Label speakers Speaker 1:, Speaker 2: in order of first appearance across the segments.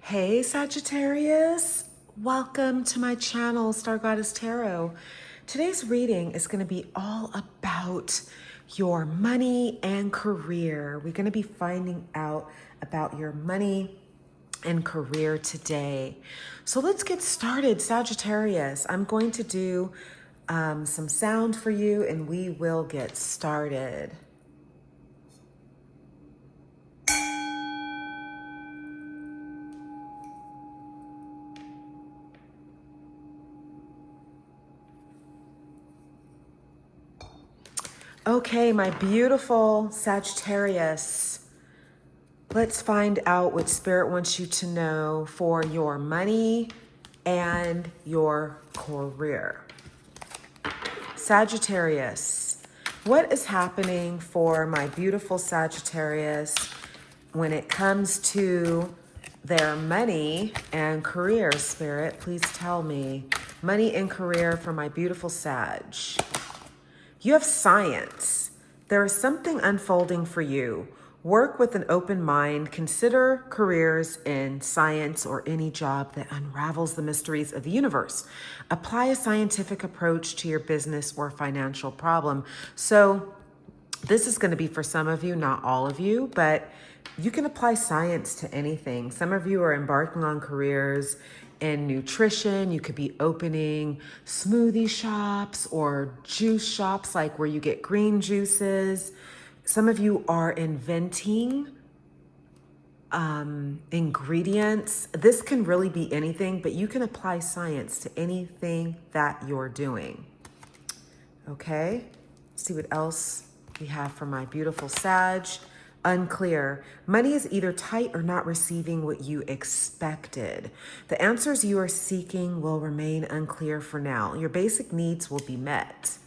Speaker 1: Hey Sagittarius, welcome to my channel, Star Goddess Tarot. Today's reading is going to be all about your money and career. We're going to be finding out about your money and career today. So let's get started, Sagittarius. I'm going to do some sound for you and we will get started. Okay, my beautiful Sagittarius, let's find out what Spirit wants you to know for your money and your career. Sagittarius, what is happening for my beautiful Sagittarius when it comes to their money and career, Spirit? Please tell me. Money and career for my beautiful Sag. You have science. There is something unfolding for you. Work with an open mind. Consider careers in science or any job that unravels the mysteries of the universe. Apply a scientific approach to your business or financial problem. So this is going to be for some of you, not all of you, but you can apply science to anything. Some of you are embarking on careers in nutrition. You could be opening smoothie shops or juice shops, like where you get green juices. Some of you are inventing ingredients. This can really be anything, but you can apply science to anything that you're doing. Okay, let's see what else we have for my beautiful Sag. Unclear. Money is either tight or not receiving what you expected. The answers you are seeking will remain unclear for now. Your basic needs will be met.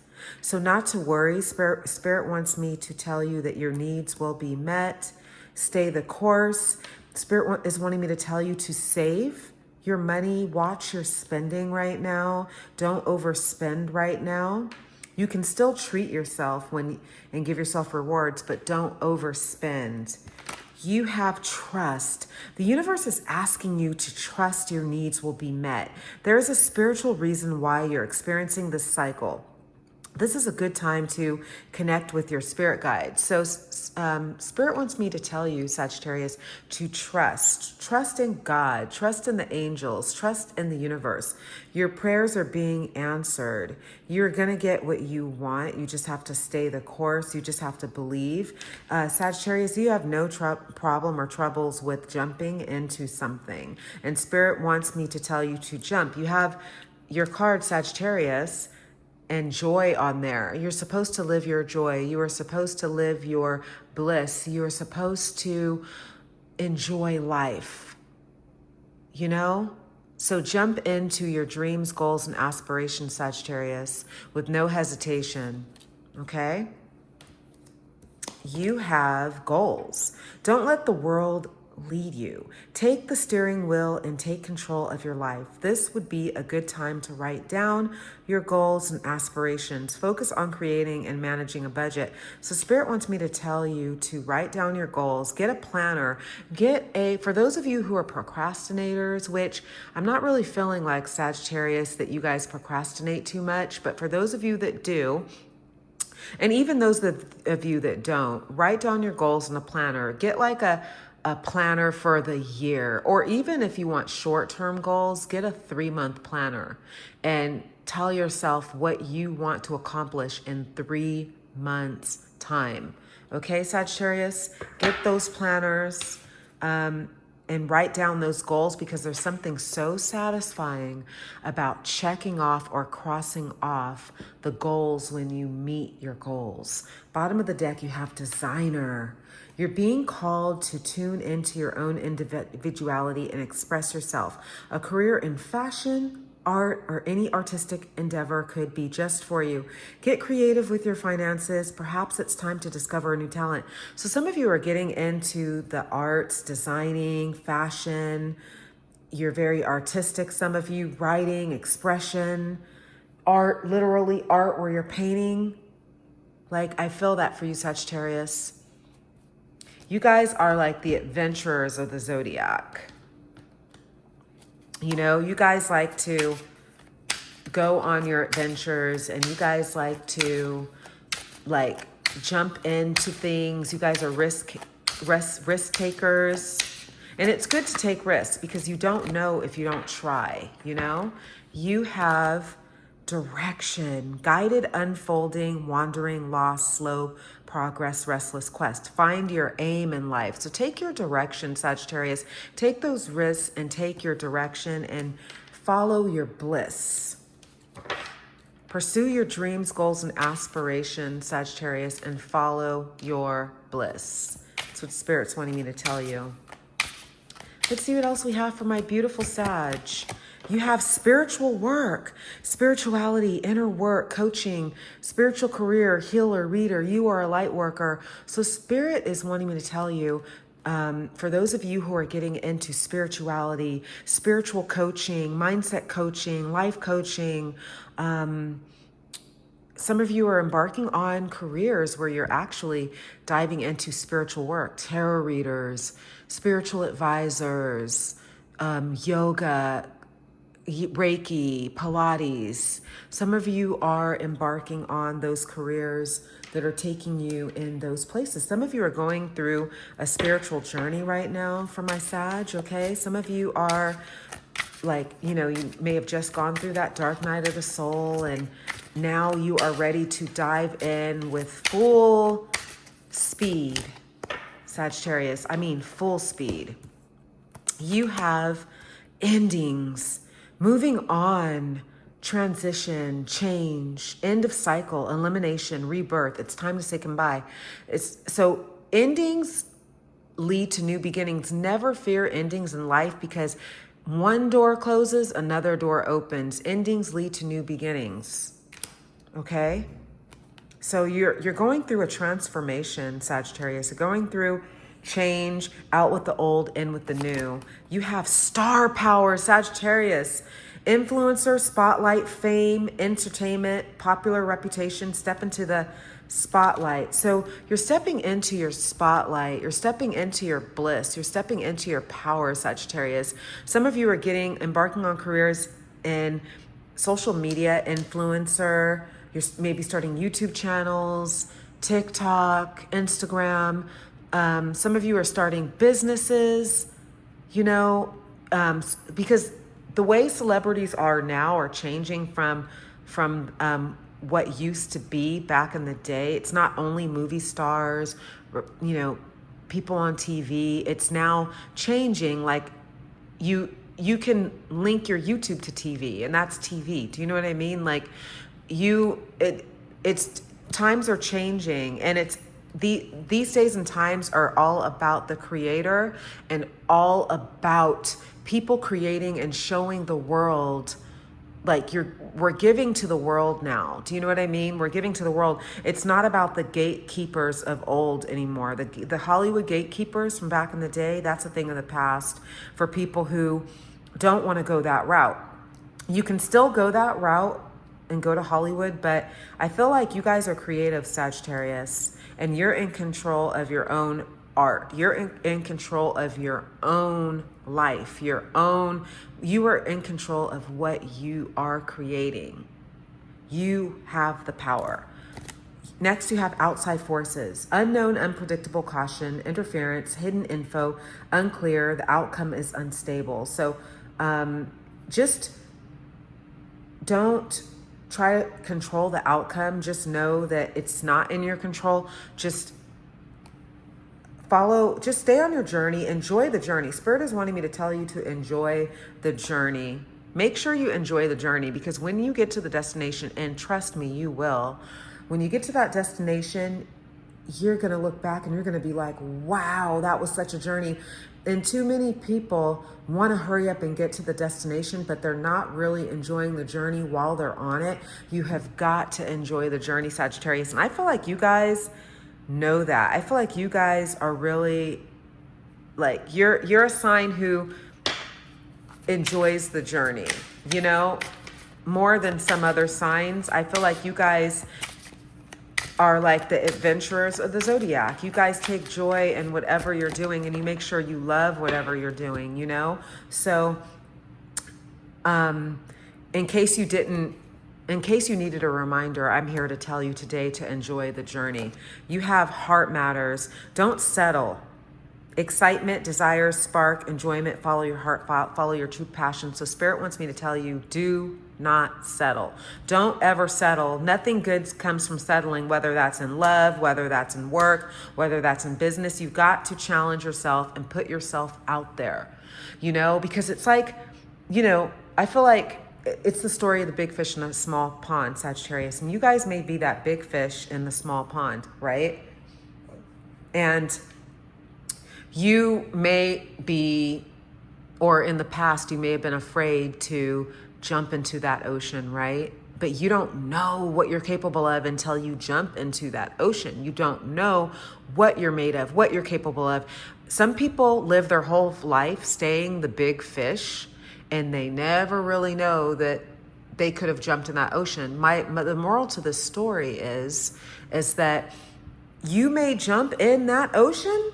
Speaker 1: So not to worry. Spirit wants me to tell you that your needs will be met. Stay the course. Spirit is wanting me to tell you to save your money. Watch your spending right now. Don't overspend right now. You can still treat yourself and give yourself rewards, but don't overspend. You have trust. The universe is asking you to trust your needs will be met. There is a spiritual reason why you're experiencing this cycle. This is a good time to connect with your spirit guide. So Spirit wants me to tell you, Sagittarius, to trust. Trust in God. Trust in the angels. Trust in the universe. Your prayers are being answered. You're going to get what you want. You just have to stay the course. You just have to believe. Sagittarius, you have no problem or troubles with jumping into something. And Spirit wants me to tell you to jump. You have your card, Sagittarius, and joy on there. You're supposed to live your joy. You are supposed to live your bliss. You are supposed to enjoy life, you know? So jump into your dreams, goals, and aspirations, Sagittarius, with no hesitation, okay? You have goals. Don't let the world lead you. Take the steering wheel and take control of your life. This would be a good time to write down your goals and aspirations. Focus on creating and managing a budget. So Spirit wants me to tell you to write down your goals, get a planner, for those of you who are procrastinators, which I'm not really feeling like, Sagittarius, that you guys procrastinate too much, but for those of you that do, and even those of you that don't, write down your goals in a planner. Get like a planner for the year, or even if you want short-term goals, get a 3-month planner and tell yourself what you want to accomplish in 3 months' time. Okay, Sagittarius, get those planners and write down those goals, because there's something so satisfying about checking off or crossing off the goals when you meet your goals. Bottom of the deck, you have designer. You're being called to tune into your own individuality and express yourself. A career in fashion, art, or any artistic endeavor could be just for you. Get creative with your finances. Perhaps it's time to discover a new talent. So some of you are getting into the arts, designing, fashion. You're very artistic. Some of you writing, expression, art, literally art where you're painting. Like, I feel that for you, Sagittarius. You guys are like the adventurers of the zodiac. You know, you guys like to go on your adventures, and you guys like to like jump into things. You guys are risk takers. And it's good to take risks because you don't know if you don't try, you know? You have direction, guided unfolding, wandering, lost, slow progress, restless quest. Find your aim in life. So take your direction, Sagittarius. Take those risks and take your direction and follow your bliss. Pursue your dreams, goals, and aspirations, Sagittarius, and follow your bliss. That's what Spirit's wanting me to tell you. Let's see what else we have for my beautiful Sag. You have spiritual work, spirituality, inner work, coaching, spiritual career, healer, reader. You are a light worker. So Spirit is wanting me to tell you, for those of you who are getting into spirituality, spiritual coaching, mindset coaching, life coaching, some of you are embarking on careers where you're actually diving into spiritual work, tarot readers, spiritual advisors, yoga, Reiki, Pilates. Some of you are embarking on those careers that are taking you in those places. Some of you are going through a spiritual journey right now for my Sag, okay? Some of you are like, you know, you may have just gone through that dark night of the soul, and now you are ready to dive in with full speed, Sagittarius. I mean, full speed. You have endings, moving on, transition, change, end of cycle, elimination, rebirth. It's time to say goodbye. So endings lead to new beginnings. Never fear endings in life, because one door closes, another door opens. Endings lead to new beginnings. Okay? So you're going through a transformation, Sagittarius. You're going through change, out with the old, in with the new. You have star power, Sagittarius. Influencer, spotlight, fame, entertainment, popular reputation. Step into the spotlight. So you're stepping into your spotlight. You're stepping into your bliss. You're stepping into your power, Sagittarius. Some of you are embarking on careers in social media, influencer. You're maybe starting YouTube channels, TikTok, Instagram. Some of you are starting businesses, you know, because the way celebrities are now are changing from what used to be back in the day. It's not only movie stars, you know, people on TV. It's now changing. Like you can link your YouTube to TV, and that's TV. Do you know what I mean? Like it's times are changing, and these days and times are all about the creator and all about people creating and showing the world. Like we're giving to the world now. Do you know what I mean? We're giving to the world. It's not about the gatekeepers of old anymore. The Hollywood gatekeepers from back in the day, that's a thing of the past for people who don't want to go that route. You can still go that route and go to Hollywood, but I feel like you guys are creative, Sagittarius, and you're in control of your own art. You're in control of your own life, you are in control of what you are creating. You have the power. Next, you have outside forces, unknown, unpredictable, caution, interference, hidden info, unclear, the outcome is unstable. So just don't try to control the outcome. Just know that it's not in your control. Just stay on your journey, enjoy the journey. Spirit is wanting me to tell you to enjoy the journey. Make sure you enjoy the journey, because when you get to the destination, and trust me, you will, when you get to that destination, you're going to look back and you're going to be like, wow, that was such a journey. And too many people want to hurry up and get to the destination, but they're not really enjoying the journey while they're on it. You have got to enjoy the journey, Sagittarius. And I feel like you guys know that. I feel like you guys are really like, you're a sign who enjoys the journey, you know, more than some other signs. I feel like you guys are like the adventurers of the zodiac. You guys take joy in whatever you're doing, and you make sure you love whatever you're doing, you know? So In case you didn't, in case you needed a reminder, I'm here to tell you today to enjoy the journey. You have heart matters. Don't settle. Excitement, desires, spark, enjoyment, follow your heart, follow your true passion. So Spirit wants me to tell you, do not settle. Don't ever settle. Nothing good comes from settling, whether that's in love, whether that's in work, whether that's in business. You've got to challenge yourself and put yourself out there, because it's like, I feel like it's the story of the big fish in a small pond, Sagittarius. And you guys may be that big fish in the small pond, right? And you may be, or in the past, you may have been afraid to jump into that ocean, right? But you don't know what you're capable of until you jump into that ocean. You don't know what you're made of, what you're capable of. Some people live their whole life staying the big fish, and they never really know that they could have jumped in that ocean. The moral to this story is that you may jump in that ocean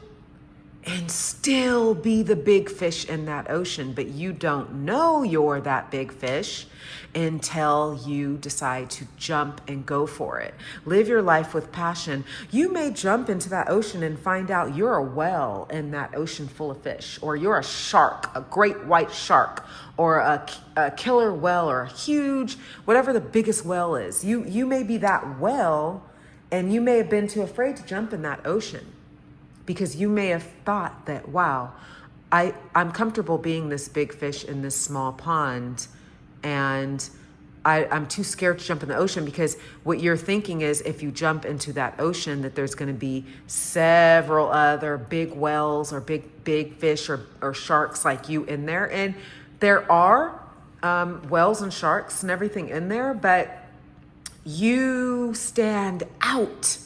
Speaker 1: and still be the big fish in that ocean, but you don't know you're that big fish until you decide to jump and go for it. Live your life with passion. You may jump into that ocean and find out you're a whale in that ocean full of fish, or you're a shark, a great white shark, or a killer whale, or a huge, whatever the biggest whale is. You may be that whale, and you may have been too afraid to jump in that ocean, because you may have thought that, wow, I'm comfortable being this big fish in this small pond, and I'm too scared to jump in the ocean, because what you're thinking is if you jump into that ocean that there's going to be several other big whales or big fish or sharks like you in there. And there are whales and sharks and everything in there, but you stand out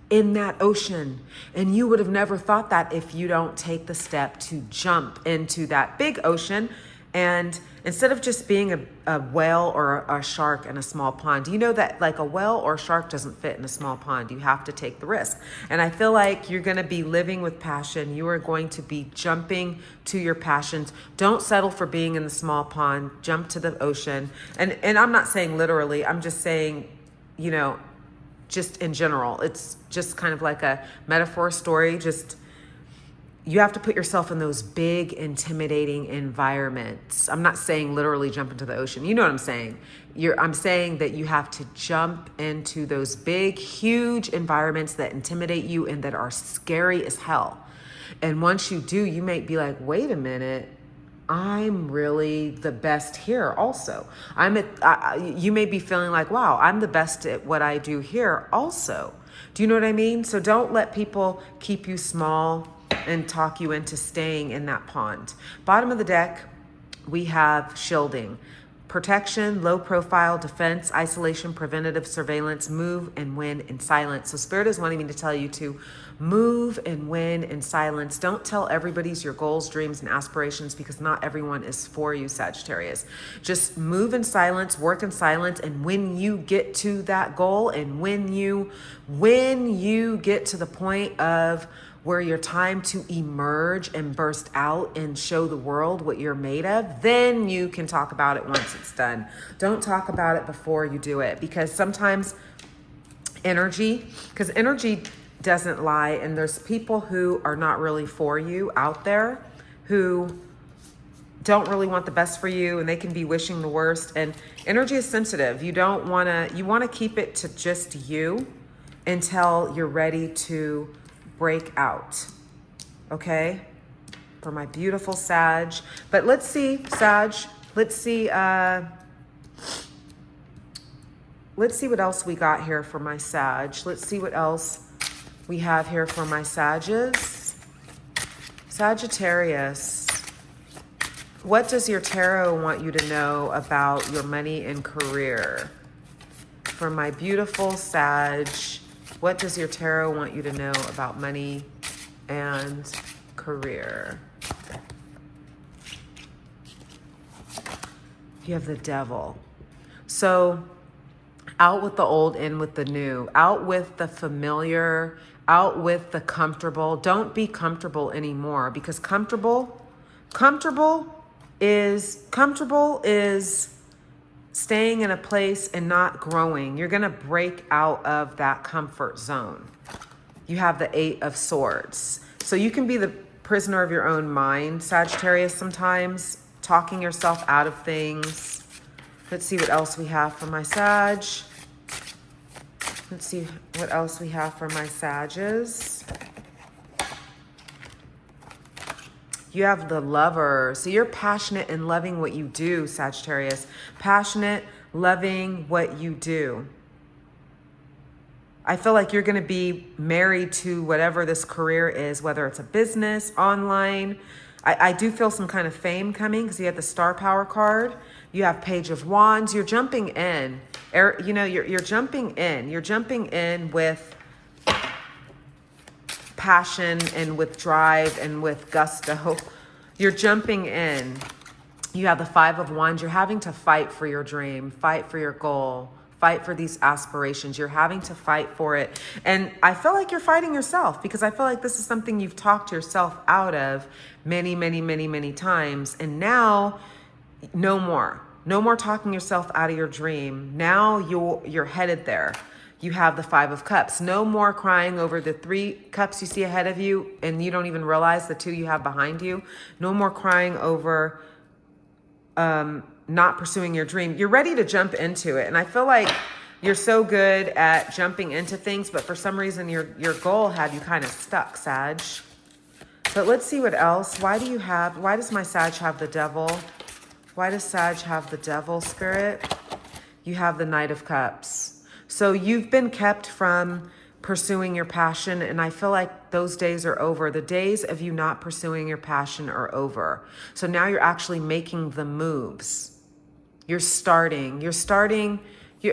Speaker 1: in that ocean. And you would have never thought that if you don't take the step to jump into that big ocean. And instead of just being a whale or a shark in a small pond, do you know that like a whale or a shark doesn't fit in a small pond? You have to take the risk. And I feel like you're going to be living with passion. You are going to be jumping to your passions. Don't settle for being in the small pond. Jump to the ocean. And I'm not saying literally. I'm just saying, just in general. It's just kind of like a metaphor story. Just, you have to put yourself in those big, intimidating environments. I'm not saying literally jump into the ocean. You know what I'm saying? I'm saying that you have to jump into those big, huge environments that intimidate you and that are scary as hell. And once you do, you might be like, wait a minute, I'm really the best here also. You may be feeling like, wow, I'm the best at what I do here also. Do you know what I mean? So don't let people keep you small and talk you into staying in that pond. Bottom of the deck, we have shielding. Protection, low profile, defense, isolation, preventative surveillance, move and win in silence. So Spirit is wanting me to tell you to move and win in silence. Don't tell everybody's your goals, dreams, and aspirations, because not everyone is for you, Sagittarius. Just move in silence, work in silence, and when you get to that goal, and when you get to the point of where your time to emerge and burst out and show the world what you're made of, then you can talk about it once it's done. Don't talk about it before you do it, because sometimes energy doesn't lie, and there's people who are not really for you out there who don't really want the best for you, and they can be wishing the worst. And energy is sensitive. You want to keep it to just you until you're ready to break out. Okay? For my beautiful Sag. But let's see, Sag. Let's see what else we got here for my Sag. Let's see what else we have here for my Sages. Sagittarius. What does your tarot want you to know about your money and career? For my beautiful Sag, what does your tarot want you to know about money and career? You have the Devil. So out with the old, in with the new. Out with the familiar, out with the comfortable. Don't be comfortable anymore, because comfortable is comfortable, is staying in a place and not growing. You're going to break out of that comfort zone. You have the Eight of Swords. So you can be the prisoner of your own mind, Sagittarius, sometimes, talking yourself out of things. Let's see what else we have for my Sag. Let's see what else we have for my Sages. You have the Lover. So you're passionate and loving what you do, Sagittarius. Passionate, loving what you do. I feel like you're going to be married to whatever this career is, whether it's a business, online. I do feel some kind of fame coming because you have the Star Power card. You have Page of Wands. You're jumping in. You know, you're jumping in. You're jumping in with passion and with drive and with gusto. You're jumping in. You have the Five of Wands. You're having to fight for your dream, fight for your goal, fight for these aspirations. You're having to fight for it. And I feel like you're fighting yourself because I feel like this is something you've talked yourself out of many, many, many, many times. And now, no more. No more talking yourself out of your dream. Now you're headed there. You have the Five of Cups. No more crying over the 3 cups you see ahead of you and you don't even realize the 2 you have behind you. No more crying over not pursuing your dream. You're ready to jump into it. And I feel like you're so good at jumping into things, but for some reason your goal had you kind of stuck, Sag. But let's see what else. Why does my Sag have the Devil? Why does Sag have the Devil, Spirit? You have the Knight of Cups. So you've been kept from pursuing your passion, and I feel like those days are over. The days of you not pursuing your passion are over. So now you're actually making the moves. You're starting.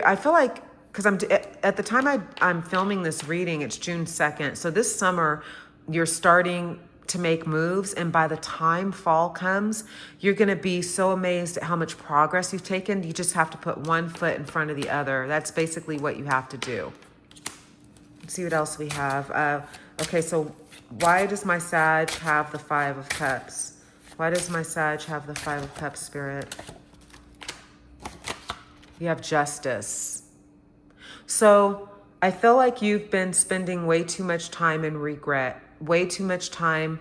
Speaker 1: I feel like, because at the time I'm filming this reading, it's June 2nd. So this summer, you're starting to make moves, and by the time fall comes, you're going to be so amazed at how much progress you've taken. You just have to put one foot in front of the other. That's basically what you have to do. Let's see what else we have. Okay, so why does my Sag have the Five of Cups? Why does my Sag have the Five of Cups, Spirit? You have Justice. So I feel like you've been spending way too much time in regret, way too much time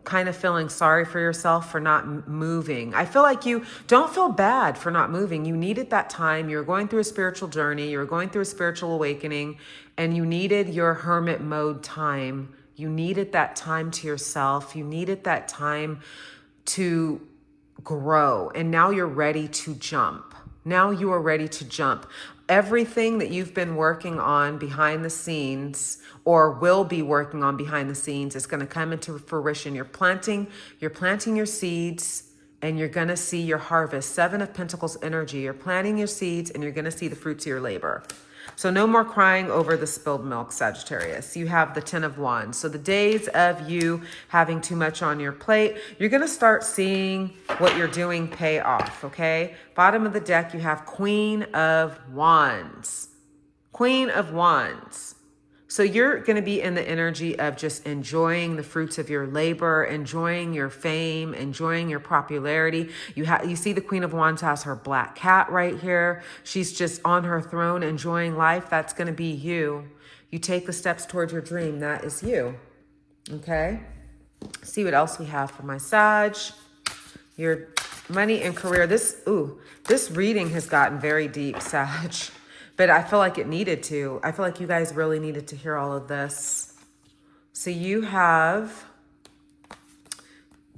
Speaker 1: kind of feeling sorry for yourself for not moving. I feel like you don't feel bad for not moving. You needed that time. You're going through a spiritual journey. You're going through a spiritual awakening, and you needed your hermit mode time. You needed that time to yourself. You needed that time to grow. And now you're ready to jump. Now you are ready to jump. Everything that you've been working on behind the scenes or will be working on behind the scenes is going to come into fruition. You're planting your seeds and you're going to see your harvest. 7 of Pentacles energy. You're planting your seeds and you're going to see the fruits of your labor. So no more crying over the spilled milk, Sagittarius. You have the 10 of Wands. So the days of you having too much on your plate, you're going to start seeing what you're doing pay off, okay? Bottom of the deck, you have Queen of Wands. Queen of Wands. So you're going to be in the energy of just enjoying the fruits of your labor, enjoying your fame, enjoying your popularity. You see the Queen of Wands has her black cat right here. She's just on her throne enjoying life. That's going to be you. You take the steps towards your dream. That is you. Okay? See what else we have for my Sag. Your money and career. This reading has gotten very deep, Sag. But I feel like it needed to. I feel like you guys really needed to hear all of this. So you have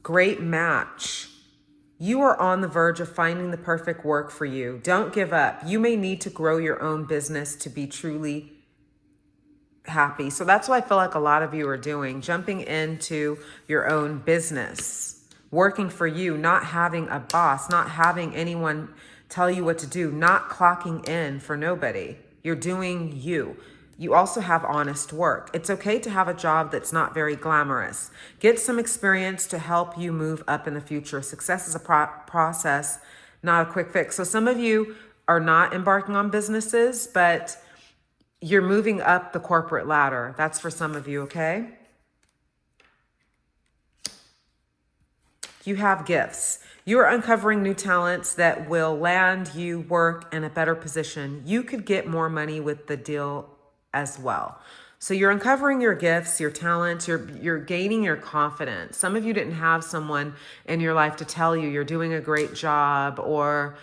Speaker 1: great match. You are on the verge of finding the perfect work for you. Don't give up. You may need to grow your own business to be truly happy. So that's what I feel like a lot of you are doing. Jumping into your own business. Working for you. Not having a boss. Not having anyone tell you what to do, not clocking in for nobody. You're doing you. You also have honest work. It's okay to have a job that's not very glamorous. Get some experience to help you move up in the future. Success is a process, not a quick fix. So some of you are not embarking on businesses, but you're moving up the corporate ladder. That's for some of you, okay? You have gifts. You are uncovering new talents that will land you work in a better position. You could get more money with the deal as well. So you're uncovering your gifts, your talents, you're gaining your confidence. Some of you didn't have someone in your life to tell you you're doing a great job, or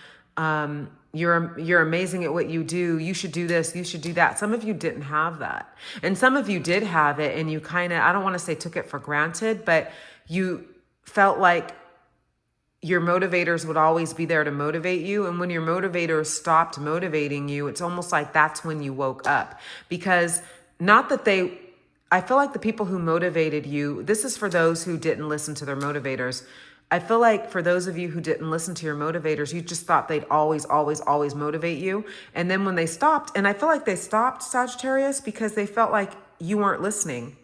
Speaker 1: you're amazing at what you do. You should do this, you should do that. Some of you didn't have that. And some of you did have it, and you kind of, I don't want to say took it for granted, but you felt like your motivators would always be there to motivate you. And when your motivators stopped motivating you, it's almost like that's when you woke up. Because not that I feel like the people who motivated you, this is for those who didn't listen to their motivators. I feel like for those of you who didn't listen to your motivators, you just thought they'd always, always, always motivate you. And then when they stopped, and I feel like they stopped, Sagittarius, because they felt like you weren't listening.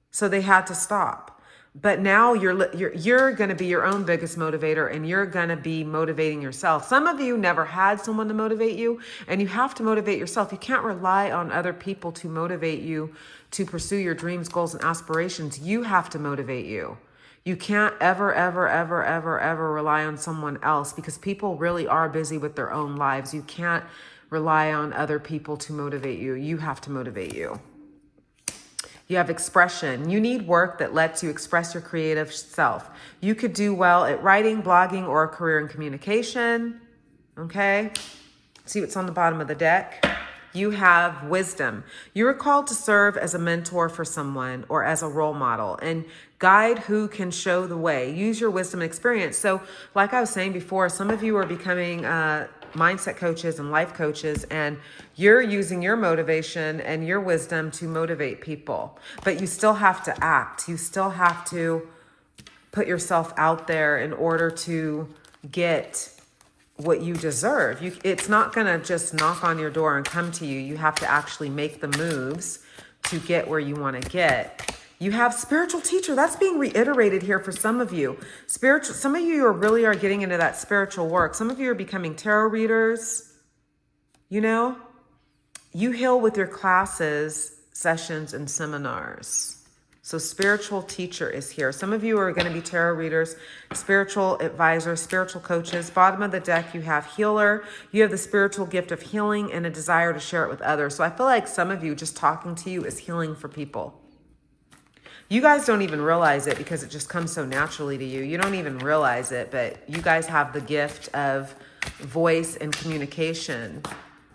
Speaker 1: So they had to stop. But now you're going to be your own biggest motivator, and you're going to be motivating yourself. Some of you never had someone to motivate you, and you have to motivate yourself. You can't rely on other people to motivate you to pursue your dreams, goals, and aspirations. You have to motivate you. You can't ever, ever, ever, ever, ever rely on someone else, because people really are busy with their own lives. You can't rely on other people to motivate you. You have to motivate you. You have expression. You need work that lets you express your creative self. You could do well at writing, blogging, or a career in communication. Okay? See what's on the bottom of the deck? You have wisdom. You are called to serve as a mentor for someone, or as a role model, and guide who can show the way. Use your wisdom and experience. So like I was saying before, some of you are becoming mindset coaches and life coaches, and you're using your motivation and your wisdom to motivate people. But you still have to act. You still have to put yourself out there in order to get what you deserve. It's not going to just knock on your door and come to you. You have to actually make the moves to get where you want to get. You have spiritual teacher. That's being reiterated here for some of you. Some of you really are getting into that spiritual work. Some of you are becoming tarot readers. You know, you heal with your classes, sessions, and seminars. So spiritual teacher is here. Some of you are going to be tarot readers, spiritual advisors, spiritual coaches. Bottom of the deck, you have healer. You have the spiritual gift of healing and a desire to share it with others. So I feel like some of you, just talking to you is healing for people. You guys don't even realize it because it just comes so naturally to you. You don't even realize it, but you guys have the gift of voice and communication.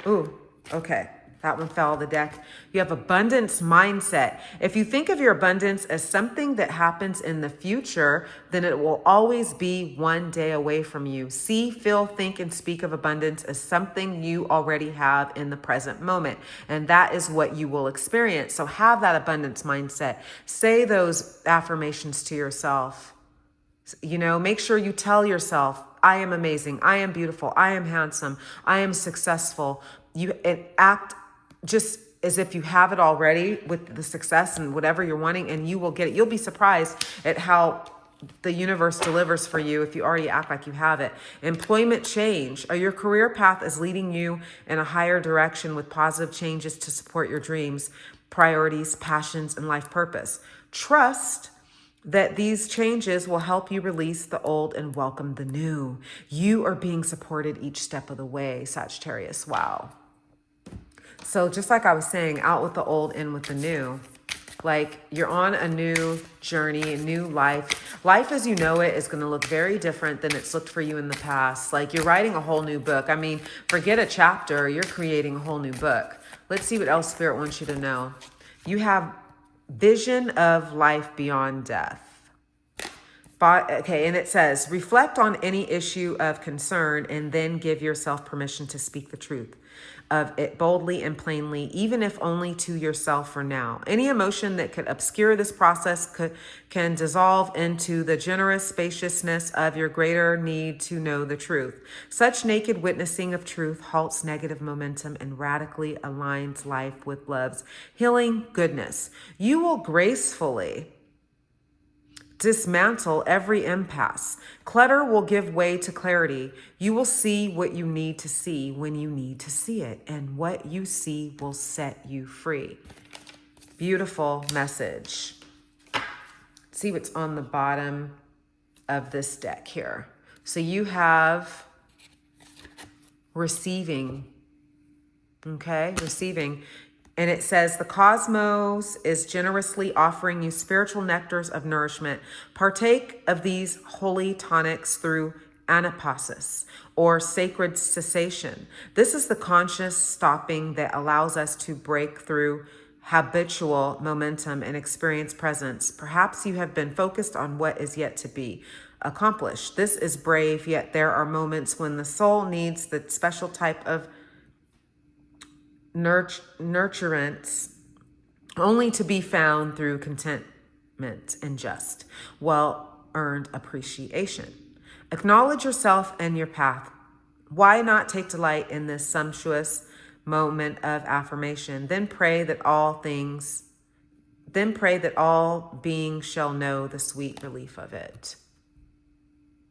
Speaker 1: Ooh, okay. That one fell on the deck. You have abundance mindset. If you think of your abundance as something that happens in the future, then it will always be one day away from you. See, feel, think, and speak of abundance as something you already have in the present moment. And that is what you will experience. So have that abundance mindset. Say those affirmations to yourself. You know, make sure you tell yourself, I am amazing. I am beautiful. I am handsome. I am successful. And act just as if you have it already with the success and whatever you're wanting, and you will get it. You'll be surprised at how the universe delivers for you if you already act like you have it. Employment change. Your career path is leading you in a higher direction with positive changes to support your dreams, priorities, passions, and life purpose. Trust that these changes will help you release the old and welcome the new. You are being supported each step of the way, Sagittarius. Wow. So just like I was saying, out with the old, in with the new. Like you're on a new journey, a new life. Life as you know it is going to look very different than it's looked for you in the past. Like you're writing a whole new book. I mean, forget a chapter. You're creating a whole new book. Let's see what else Spirit wants you to know. You have vision of life beyond death. Okay, and it says, reflect on any issue of concern and then give yourself permission to speak the truth of it boldly and plainly, even if only to yourself for now. Any emotion that could obscure this process can dissolve into the generous spaciousness of your greater need to know the truth. Such naked witnessing of truth halts negative momentum and radically aligns life with love's healing goodness. You will gracefully dismantle every impasse. Clutter will give way to clarity. You will see what you need to see when you need to see it, and what you see will set you free. Beautiful message. See what's on the bottom of this deck here. So you have receiving, okay? Receiving. And it says, the cosmos is generously offering you spiritual nectars of nourishment. Partake of these holy tonics through anapasis, or sacred cessation. This is the conscious stopping that allows us to break through habitual momentum and experience presence. Perhaps you have been focused on what is yet to be accomplished. This is brave, yet there are moments when the soul needs the special type of nurturance only to be found through contentment and just well-earned appreciation. Acknowledge yourself and your path. Why not take delight in this sumptuous moment of affirmation? Then pray that all beings shall know the sweet relief of it.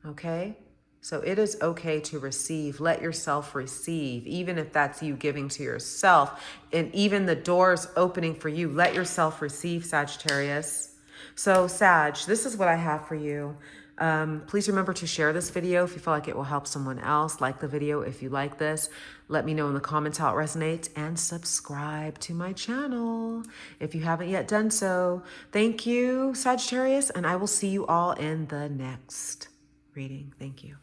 Speaker 1: Okay? So it is okay to receive. Let yourself receive, even if that's you giving to yourself, and even the doors opening for you. Let yourself receive, Sagittarius. So Sag, this is what I have for you. Please remember to share this video if you feel like it will help someone else. Like the video if you like this. Let me know in the comments how it resonates, and subscribe to my channel if you haven't yet done so. Thank you, Sagittarius, and I will see you all in the next reading. Thank you.